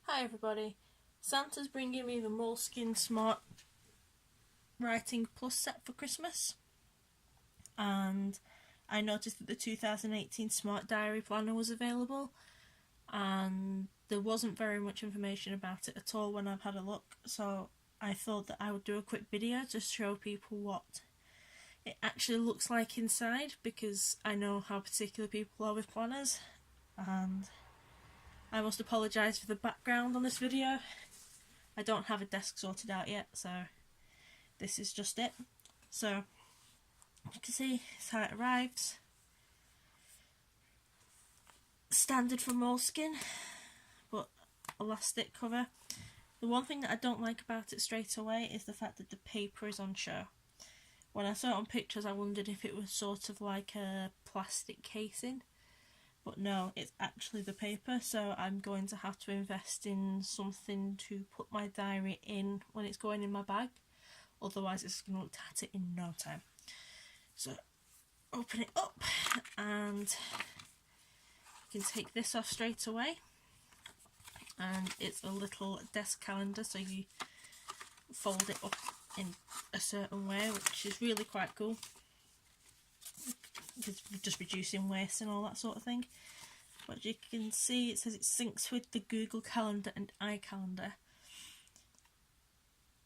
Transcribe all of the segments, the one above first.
Hi everybody, Santa's bringing me the Moleskine Smart Writing Plus set for Christmas, and I noticed that the 2018 Smart Diary planner was available, and there wasn't very much information about it at all when I've had a look, so I thought that I would do a quick video to show people what it actually looks like inside, because I know how particular people are with planners, and I must apologise for the background on this video. I don't have a desk sorted out yet, so this is just it. So you can see it's how it arrives. Standard for Moleskine, but elastic cover. The one thing that I don't like about it straight away is the fact that the paper is on show. When I saw it on pictures, I wondered if it was sort of like a plastic casing, but no, it's actually the paper, so I'm going to have to invest in something to put my diary in when it's going in my bag, otherwise it's going to look at it in no time. So open it up and you can take this off straight away, and it's a little desk calendar, so you fold it up in a certain way, which is really quite cool, because you're just reducing waste and all that sort of thing. But you can see it says it syncs with the Google Calendar and iCalendar,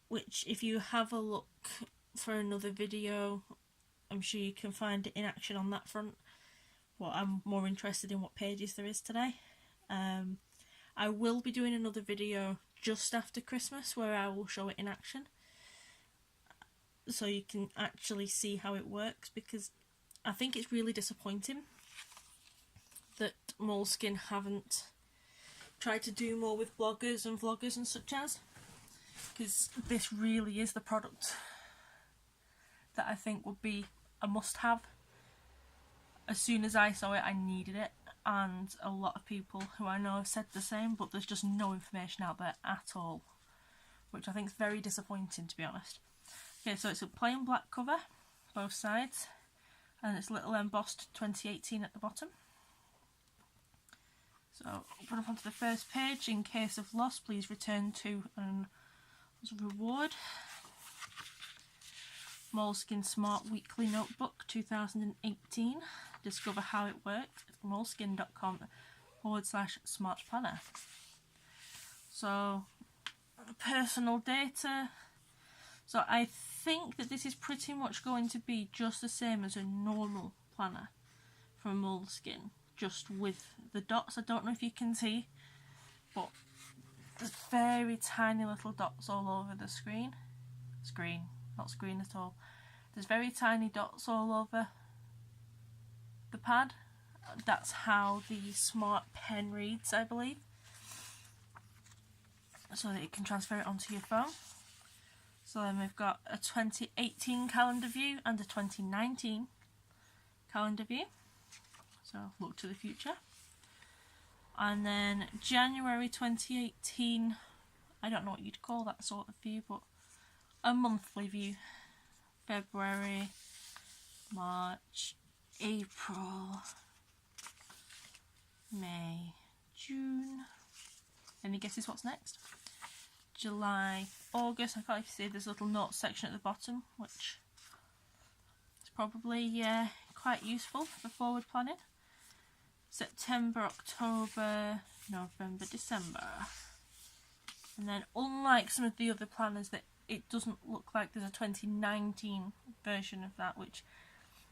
which if you have a look for another video, I'm sure you can find it in action on that front. But I'm more interested in what pages there is today. I will be doing another video just after Christmas where I will show it in action, so you can actually see how it works, because I think it's really disappointing that Moleskine haven't tried to do more with bloggers and vloggers and such as, because this really is the product that I think would be a must-have. As soon as I saw it, I needed it, and a lot of people who I know have said the same, but there's just no information out there at all, which I think is very disappointing, to be honest. Okay, so it's a plain black cover, both sides, and it's little embossed 2018 at the bottom. So open up onto the first page. In case of loss, please return to and reward. Moleskine Smart Weekly Notebook 2018. Discover how it works at moleskine.com/smart planner. So personal data. So I think that this is pretty much going to be just the same as a normal planner from Moleskine, just with the dots. I don't know if you can see, but there's very tiny little dots all over the screen. Not screen at all. There's very tiny dots all over the pad. That's how the Smart Pen reads, I believe, so that you can transfer it onto your phone. So then we've got a 2018 calendar view and a 2019 calendar view. So look to the future. And then January 2018, I don't know what you'd call that sort of view, but a monthly view. February, March, April, May, June. Any guesses what's next? July, August. I can't see there's a little notes section at the bottom, which is probably quite useful for forward planning. September, October, November, December. And then, unlike some of the other planners, that it doesn't look like there's a 2019 version of that, which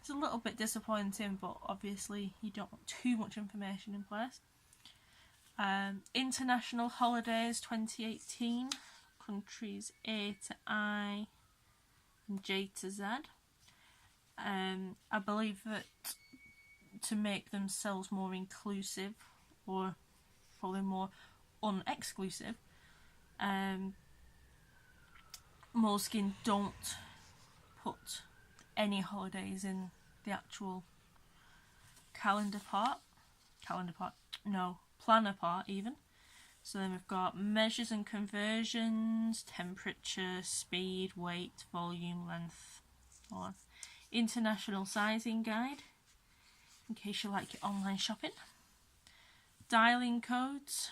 is a little bit disappointing, but obviously you don't want too much information in place. International holidays 2018, countries A to I and J to Z. I believe that to make themselves more inclusive, or probably more unexclusive, Moleskine don't put any holidays in the actual planner part even. So then we've got measures and conversions, temperature, speed, weight, volume, length, on. International sizing guide, in case you like your online shopping. Dialing codes,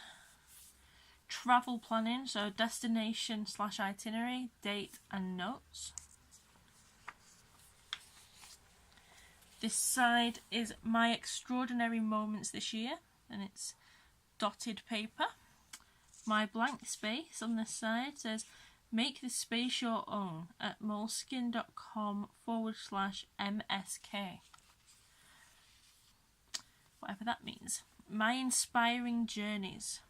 travel planning, so destination / itinerary, date and notes. This side is my extraordinary moments this year, and it's dotted paper. My blank space on this side says, make this space your own at moleskine.com/MSK. Whatever that means. My inspiring journeys.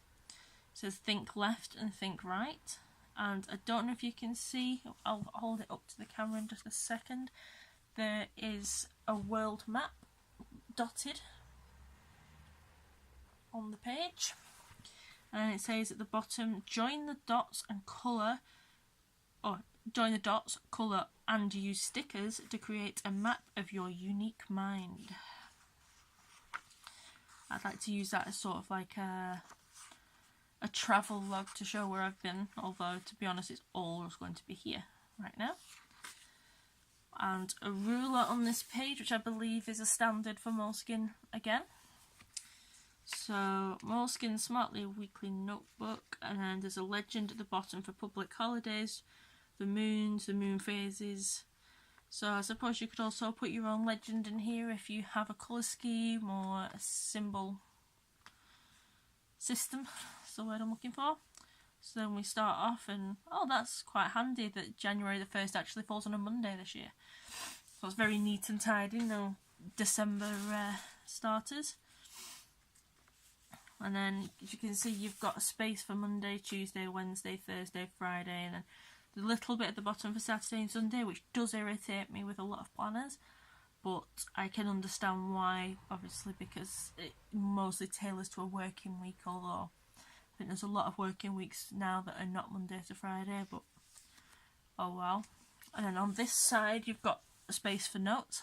It says think left and think right. And I don't know if you can see, I'll hold it up to the camera in just a second. There is a world map dotted on the page. And it says at the bottom, join the dots, colour, and use stickers to create a map of your unique mind. I'd like to use that as sort of like a travel log to show where I've been, although to be honest it's all just going to be here right now. And a ruler on this page, which I believe is a standard for Moleskine again. So Moleskine Smart Diary weekly notebook, and then there's a legend at the bottom for public holidays, the moons, the moon phases. So I suppose you could also put your own legend in here if you have a colour scheme or a symbol system. That's the word I'm looking for. So then we start off, and oh, that's quite handy that January the 1st actually falls on a Monday this year. So it's very neat and tidy, no December starters. And then, as you can see, you've got a space for Monday, Tuesday, Wednesday, Thursday, Friday, and then the little bit at the bottom for Saturday and Sunday, which does irritate me with a lot of planners. But I can understand why, obviously, because it mostly tailors to a working week, although I think there's a lot of working weeks now that are not Monday to Friday, but oh well. And then on this side, you've got a space for notes.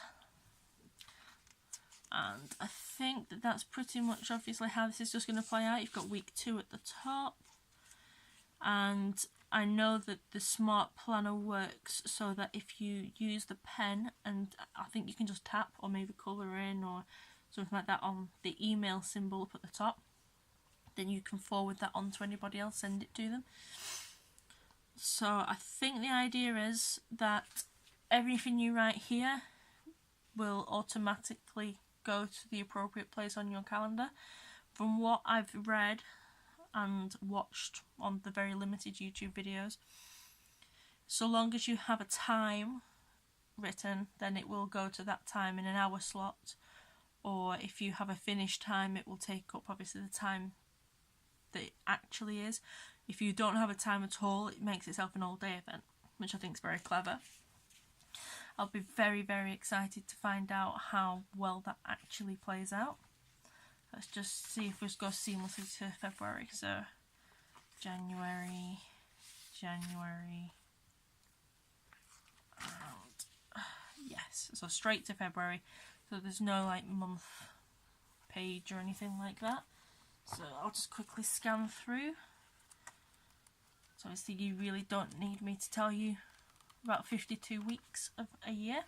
And I think that that's pretty much obviously how this is just going to play out. You've got week 2 at the top. And I know that the Smart Planner works so that if you use the pen, and I think you can just tap or maybe colour in or something like that on the email symbol up at the top, then you can forward that on to anybody else, send it to them. So I think the idea is that everything you write here will automatically go to the appropriate place on your calendar. From what I've read and watched on the very limited YouTube videos, so long as you have a time written, then it will go to that time in an hour slot, or if you have a finished time, it will take up obviously the time that it actually is. If you don't have a time at all, it makes itself an all-day event, which I think is very clever. I'll be very, very excited to find out how well that actually plays out. Let's just see if we just go seamlessly to February. So January, and yes, so straight to February. So there's no like month page or anything like that. So I'll just quickly scan through. So obviously you really don't need me to tell you about 52 weeks of a year.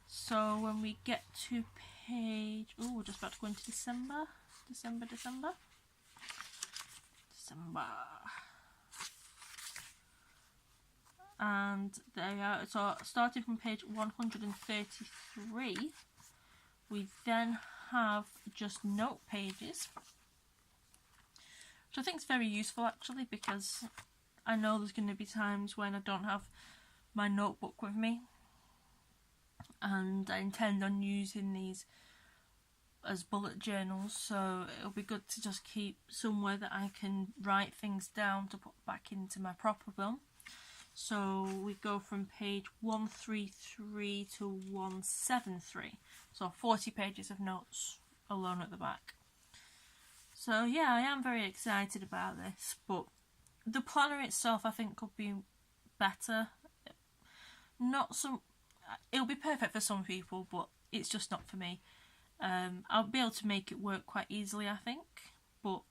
So when we get to page, oh, we're just about to go into December. And there we are. So starting from page 133, we then have just note pages, which I think is very useful actually, because I know there's going to be times when I don't have my notebook with me, and I intend on using these as bullet journals, so it'll be good to just keep somewhere that I can write things down to put back into my proper film. So we go from page 133 to 173, so 40 pages of notes alone at the back. So yeah, I am very excited about this, but the planner itself I think could be better. It'll be perfect for some people, but it's just not for me. I'll be able to make it work quite easily, I think, but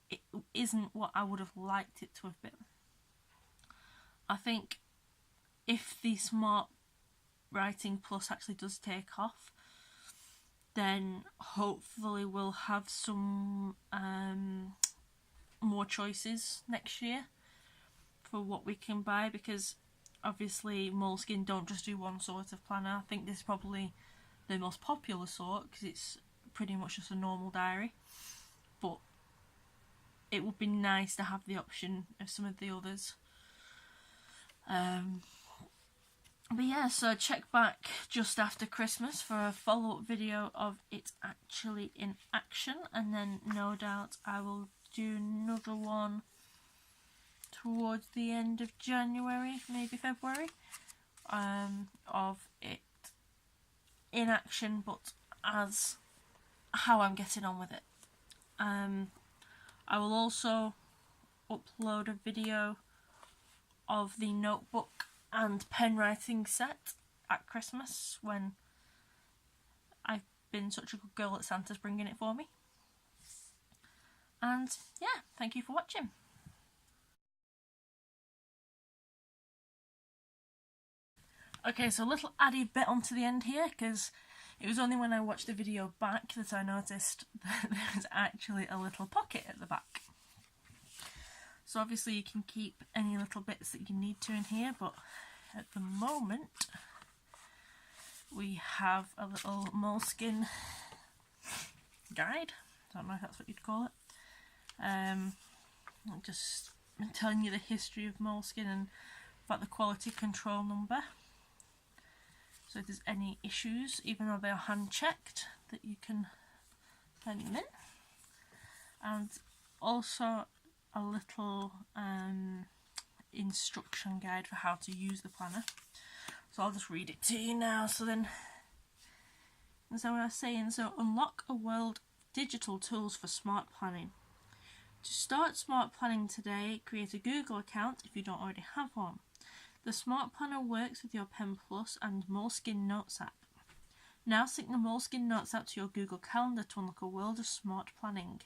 it isn't what I would have liked it to have been. I think if the Smart Writing Plus actually does take off, then hopefully we'll have some more more choices next year for what we can buy, because obviously Moleskine don't just do one sort of planner. I think this is probably the most popular sort because it's pretty much just a normal diary, but it would be nice to have the option of some of the others. But yeah, so check back just after Christmas for a follow-up video of it actually in action, and then no doubt I will do another one towards the end of January, maybe February, of it in action, but as how I'm getting on with it. I will also upload a video of the notebook and pen writing set at Christmas, when I've been such a good girl that Santa's bringing it for me. And yeah, thank you for watching. Okay, so a little added bit onto the end here, because it was only when I watched the video back that I noticed that there was actually a little pocket at the back. So obviously you can keep any little bits that you need to in here, but at the moment we have a little Moleskine guide. I don't know if that's what you'd call it. I'm just telling you the history of Moleskine and about the quality control number. So if there's any issues, even though they are hand checked, that you can send them in. And also a little instruction guide for how to use the planner. So I'll just read it to you now. So then, that's what I was saying. So unlock a world of digital tools for smart planning. To start smart planning today, create a Google account if you don't already have one. The Smart Planner works with your Pen Plus and Moleskine Notes app. Now sync the Moleskine Notes app to your Google Calendar to unlock a world of smart planning.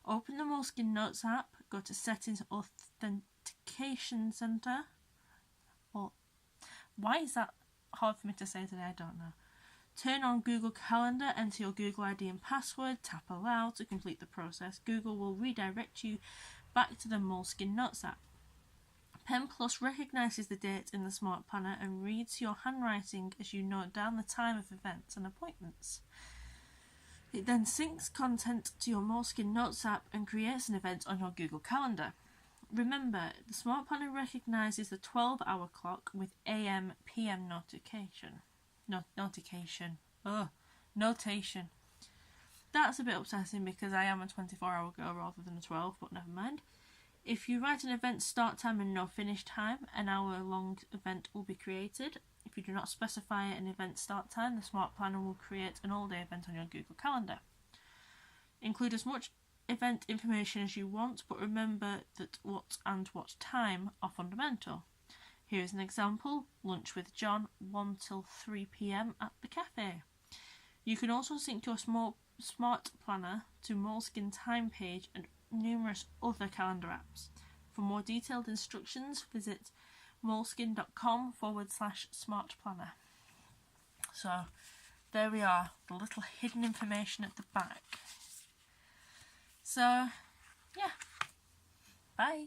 Open the Moleskine Notes app, go to Settings Authentication Center. Or why is that hard for me to say today? I don't know. Turn on Google Calendar, enter your Google ID and password, tap Allow to complete the process. Google will redirect you back to the Moleskine Notes app. Pen Plus recognises the date in the Smart Planner and reads your handwriting as you note down the time of events and appointments. It then syncs content to your Moleskine Notes app and creates an event on your Google Calendar. Remember, the Smart Planner recognises the 12-hour clock with AM/PM notation. That's a bit upsetting because I am a 24-hour girl rather than a 12, but never mind. If you write an event start time and no finish time, an hour-long event will be created. If you do not specify an event start time, the Smart Planner will create an all-day event on your Google Calendar. Include as much event information as you want, but remember that what and what time are fundamental. Here is an example: lunch with John, 1 till 3 PM at the cafe. You can also sync your Smart Planner to Moleskine Time Page and numerous other calendar apps. For more detailed instructions, visit moleskine.com/smartplanner. So there we are, the little hidden information at the back. So yeah, bye.